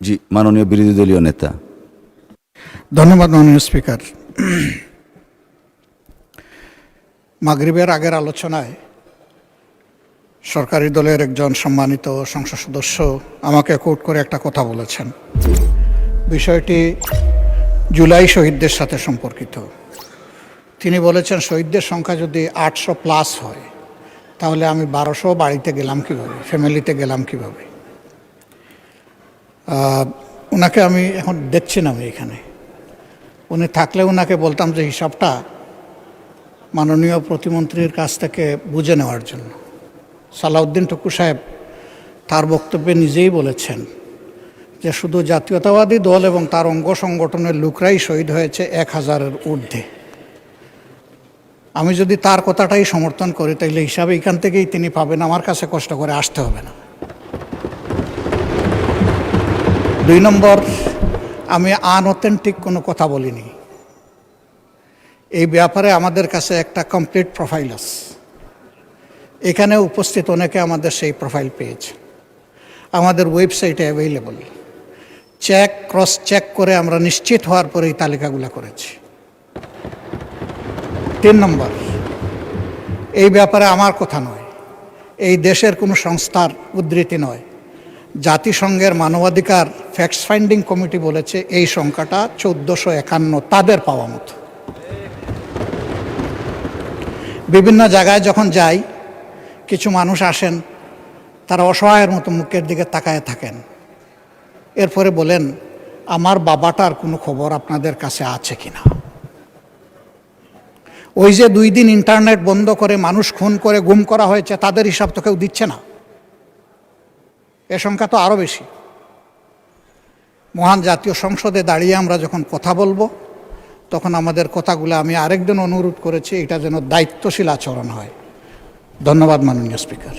জি, মাননীয় বিরোধী দলীয় নেতা। ধন্যবাদ মাননীয় স্পিকার। মাগরিবের আগের আলোচনায় সরকারি দলের একজন সম্মানিত সংসদ সদস্য আমাকে কোট করে একটা কথা বলেছেন। বিষয়টি জুলাই শহীদদের সাথে সম্পর্কিত। তিনি বলেছেন, শহীদদের সংখ্যা যদি 800+ হয় তাহলে আমি 1200 বাড়িতে গেলাম কীভাবে, ফ্যামিলিতে গেলাম কীভাবে। ওনাকে আমি এখন দেখছি না, আমি এখানে উনি থাকলে ওনাকে বলতাম যে হিসাবটা মাননীয় প্রতিমন্ত্রীর কাছ থেকে বুঝে নেওয়ার জন্য। সালাউদ্দিন টুকু সাহেব তার বক্তব্যে নিজেই বলেছেন যে শুধু জাতীয়তাবাদী দল এবং তার অঙ্গ সংগঠনের লোকরাই শহীদ হয়েছে 1000-এর ঊর্ধ্বে। আমি যদি তার কথাটাই সমর্থন করি তাহলে হিসাবে এখান থেকেই তিনি পাবেন, আমার কাছে কষ্ট করে আসতে হবে না। 2 নম্বর, আমি আনঅথেন্টিক কোনো কথা বলিনি। এই ব্যাপারে আমাদের কাছে একটা কমপ্লিট প্রোফাইল আছে। এখানে উপস্থিত অনেকে আমাদের সেই প্রোফাইল পেয়েছে, আমাদের ওয়েবসাইটে অ্যাভেইলেবল। ক্রস চেক করে আমরা নিশ্চিত হওয়ার পরে এই তালিকাগুলো করেছি। 3 নম্বর, এই ব্যাপারে আমার কথা নয়, এই দেশের কোনো সংস্থার উদ্ধৃতি নয়, জাতিসংঘের মানবাধিকার ফ্যাক্টস ফাইন্ডিং কমিটি বলেছে এই সংখ্যাটা 1451 তাদের পাওয়া মতো। বিভিন্ন জায়গায় যখন যাই, কিছু মানুষ আসেন, তারা অসহায়ের মতো মুখের দিকে তাকায় থাকেন, এরপরে বলেন আমার বাবাটার কোনো খবর আপনাদের কাছে আছে কিনা। ওই যে 2 দিন ইন্টারনেট বন্ধ করে মানুষ খুন করে গুম করা হয়েছে, তাদের হিসাব তো কেউ দিচ্ছে না। এ সংখ্যা তো আরও বেশি। মহান জাতীয় সংসদে দাঁড়িয়ে আমরা যখন কথা বলবো, তখন আমাদের কথাগুলো আমি আরেকদিন অনুরোধ করেছি এটা যেন দায়িত্বশীল আচরণ হয়। ধন্যবাদ মাননীয় স্পিকার।